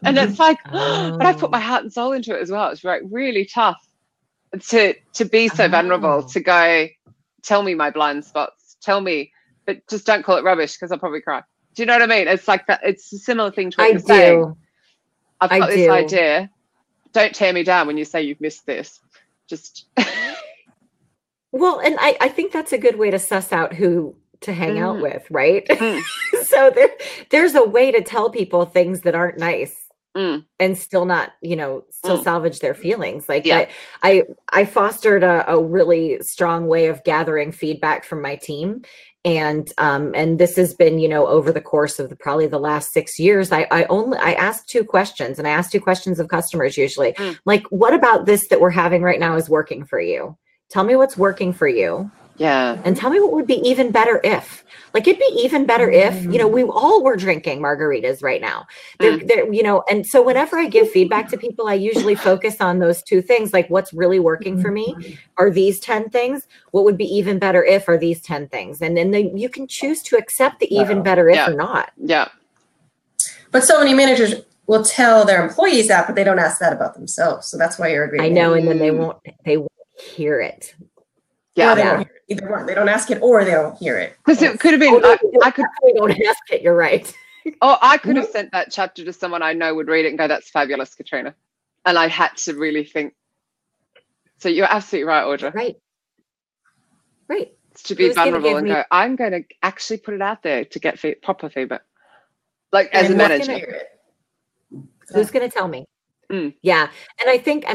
And it's like, but I put my heart and soul into it as well. It's like really tough to be so vulnerable, to go, tell me my blind spots, tell me, but just don't call it rubbish because I'll probably cry. Do you know what I mean? It's like that. It's a similar thing to what you're saying. I've got this idea. Don't tear me down when you say you've missed this. Just. Well, and I think that's a good way to suss out who to hang out with, right? So there's a way to tell people things that aren't nice and still not, still salvage their feelings. Like I fostered a really strong way of gathering feedback from my team. And this has been, over the course of probably the last 6 years, I asked 2 questions, and I asked 2 questions of customers usually. Like, what about this that we're having right now is working for you? Tell me what's working for you. Yeah. And tell me what would be even better if. Like, it'd be even better if, we all were drinking margaritas right now. And so whenever I give feedback to people, I usually focus on those 2 things. Like, what's really working for me are these 10 things. What would be even better if are these 10 things. And then you can choose to accept the even better if or not. Yeah. But so many managers will tell their employees that, but they don't ask that about themselves. So that's why you're agreeing. I know. And then they won't hear it. Yeah, they don't hear it. Either one, they don't ask it or they don't hear it. Because it could have been. We don't ask it. You're right. Oh, I could have sent that chapter to someone I know would read it and go, "That's fabulous, Katrina," and I had to really think. So you're absolutely right, Audra. Right. It's to be vulnerable and go, "I'm going to actually put it out there to get proper feedback." Like as a manager, who's going to tell me? Yeah. And I think,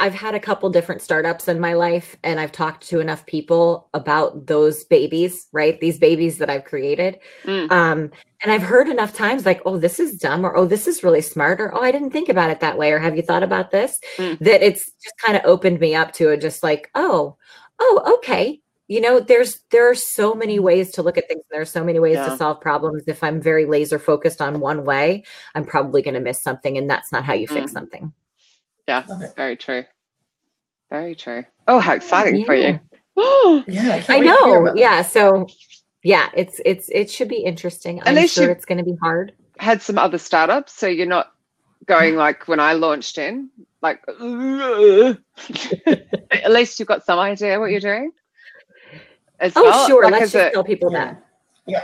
I've had a couple different startups in my life, and I've talked to enough people about those babies, right? These babies that I've created. And I've heard enough times like, oh, this is dumb, or, oh, this is really smart, or, oh, I didn't think about it that way. Or have you thought about this? That it's just kind of opened me up to it. Just like, oh, okay. There are so many ways to look at things. There are so many ways to solve problems. If I'm very laser focused on one way, I'm probably going to miss something, and that's not how you fix something. Yeah, very true. Very true. Oh, how exciting for you! Yeah, I know. Yeah, so it should be interesting. I'm sure it's going to be hard. Had some other startups, so you're not going like when I launched in, like. At least you've got some idea what you're doing. Sure. Let's just tell people that. Yeah.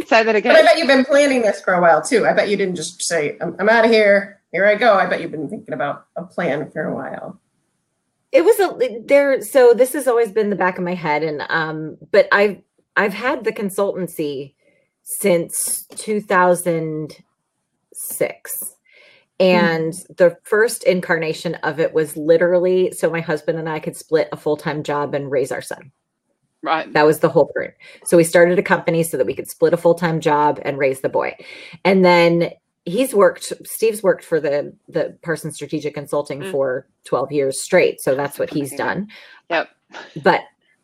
Say that again. But I bet you've been planning this for a while too. I bet you didn't just say, I'm out of here. Here I go. I bet you've been thinking about a plan for a while. It was so this has always been the back of my head. And, but I've had the consultancy since 2006. And the first incarnation of it was literally so my husband and I could split a full-time job and raise our son. Right. That was the whole point. So we started a company so that we could split a full-time job and raise the boy. And then Steve's worked for the Parsons Strategic Consulting for 12 years straight. So that's what he's done. Yep. But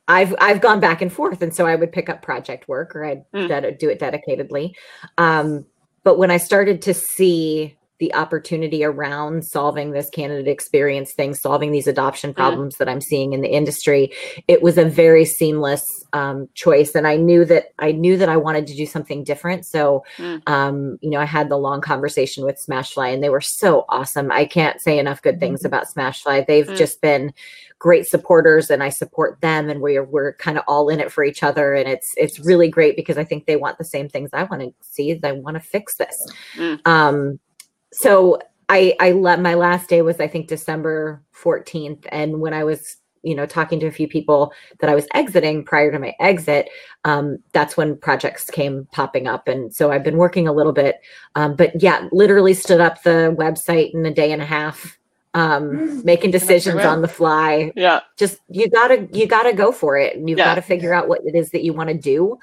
I've gone back and forth. And so I would pick up project work, or I'd do it dedicatedly. But when I started to see the opportunity around solving this candidate experience thing, solving these adoption problems that I'm seeing in the industry, it was a very seamless choice. And I knew that I wanted to do something different. So, I had the long conversation with Smashfly, and they were so awesome. I can't say enough good things about Smashfly. They've just been great supporters, and I support them, and we're kind of all in it for each other. And it's really great because I think they want the same things I want to see. They want to fix this. So I let my last day was, I think, December 14th. And when I was, talking to a few people that I was exiting prior to my exit, that's when projects came popping up. And so I've been working a little bit, but yeah, literally stood up the website in a day and a half, making decisions on the fly. Yeah. Just, you gotta go for it. And you've got to figure out what it is that you want to do.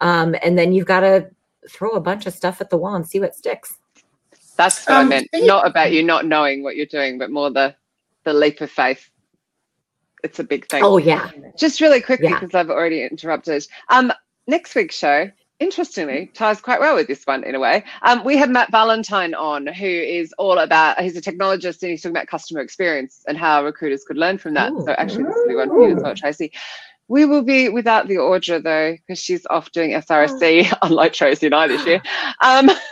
And then you've got to throw a bunch of stuff at the wall and see what sticks. That's what I meant. Not about you not knowing what you're doing, but more the leap of faith. It's a big thing. Oh, yeah. Just really quickly, because I've already interrupted. Next week's show, interestingly, ties quite well with this one in a way. We have Matt Valentine on, who is all about, he's a technologist, and he's talking about customer experience and how recruiters could learn from that. So actually, this will be one for you as well, Tracey. We will be without the Audra, though, because she's off doing SRSC, unlike Tracey and I this year.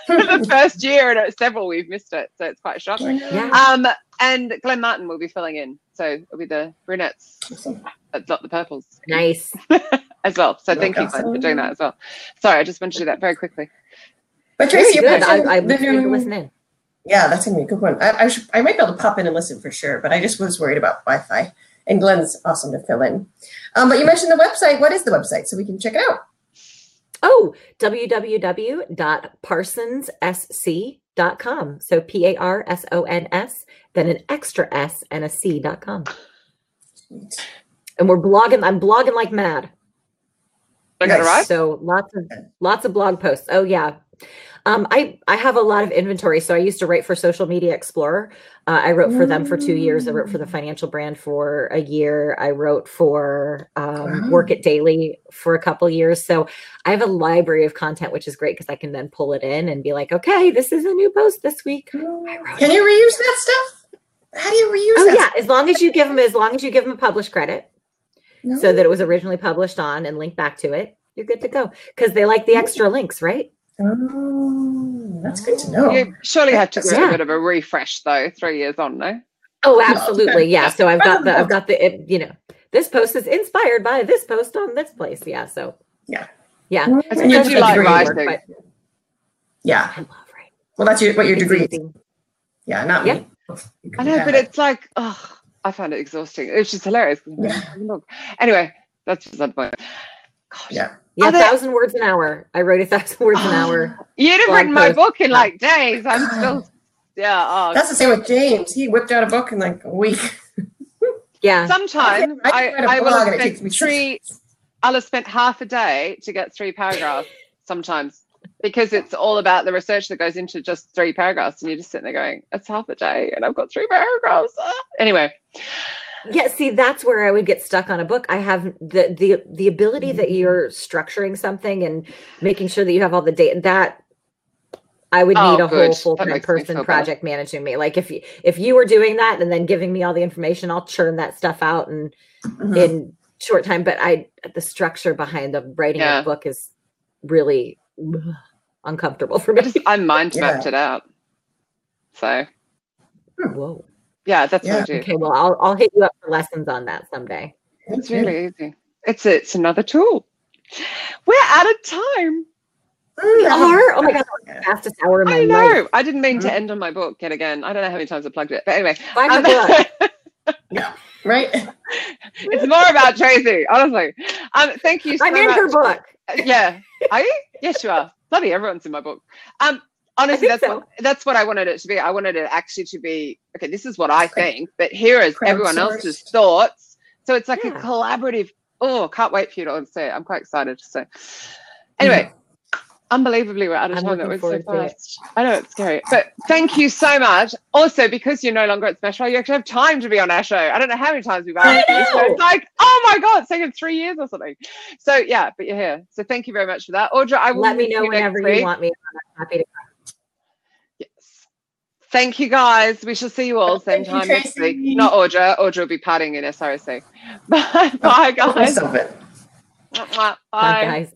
For the first year, and several we've missed it, so it's quite shocking. Yeah. And Glenn Martin will be filling in, so it'll be the brunettes, not the purples. Nice. As well. So thank you, Glenn, for doing that as well. Sorry, I just wanted to do that very quickly. But Tracey, I'm listening to listen in. Yeah, that's gonna be a good one. I might be able to pop in and listen for sure, but I just was worried about Wi-Fi. And Glenn's awesome to fill in. But you mentioned the website. What is the website so we can check it out? Oh, www.parsonssc.com. So Parsons, then an extra S and a C.com. And we're blogging. I'm blogging like mad. I got it right. So lots of blog posts. Oh yeah. I have a lot of inventory. So I used to write for Social Media Explorer. I wrote for them for 2 years. I wrote for the financial brand for a year. I wrote for Work It Daily for a couple years. So I have a library of content, which is great because I can then pull it in and be like, okay, this is a new post this week. Can you reuse that stuff? How do you reuse that? Oh yeah, as long as you give them a published credit, so that it was originally published on and link back to it, you're good to go. Because they like the extra links, right? Oh, that's good to know. You surely have to do a bit of a refresh though, 3 years on, no? Oh, absolutely. Yeah. So I've got the, this post is inspired by this post on this place. Yeah. So yeah. And you do like writing. Yeah. I love writing. Well, that's what your degree is. Yeah, not me. I know, but it's like, I found it exhausting. It's just hilarious. Anyway, that's just that point. Gosh. Yeah, 1,000 words an hour. I wrote 1,000 words an hour. You'd have written my book in like days. I'm still, That's the same with James. He whipped out a book in like a week. Yeah. Sometimes I will have spent I'll have spent half a day to get 3 paragraphs sometimes, because it's all about the research that goes into just 3 paragraphs, and you're just sitting there going, it's half a day and I've got 3 paragraphs. Anyway. Yeah, see, that's where I would get stuck on a book. I have the ability that you're structuring something and making sure that you have all the data, that I would need a whole full-time person project managing me. Like if you were doing that and then giving me all the information, I'll churn that stuff out and in short time. But the structure behind the writing a book is really uncomfortable for me. I'm mind mapped it out. So whoa. Yeah, that's what I do. Okay, well, I'll hit you up for lessons on that someday. It's really easy. It's another tool. We're out of time. We are? Oh my God, that was the fastest hour of my life. I know. I didn't mean to end on my book yet again. I don't know how many times I plugged it. But anyway. Yeah, right. It's more about Tracey, honestly. Thank you so much. I'm in her book. Yeah. Are you? Yes, you are. Bloody everyone's in my book. Honestly, that's what I wanted it to be. I wanted it actually to be, okay, this is what I think, but here is everyone else's thoughts. So it's like a collaborative, can't wait for you to say it. I'm quite excited to say. Anyway, unbelievably, we're out of time. That was so fast. I know, it's scary. But thank you so much. Also, because you're no longer at Smashfly, you actually have time to be on our show. I don't know how many times we've asked you. So it's like, oh my God, it's taken 3 years or something. So yeah, but you're here. So thank you very much for that. Audra, I will let me know whenever you want me. I'm happy to come. Yes. Thank you, guys. We shall see you all same Thank you, time next week. Tracey. Not Audra. Audra will be partying in SRC. Bye, guys. Stop it. Bye. Bye, guys.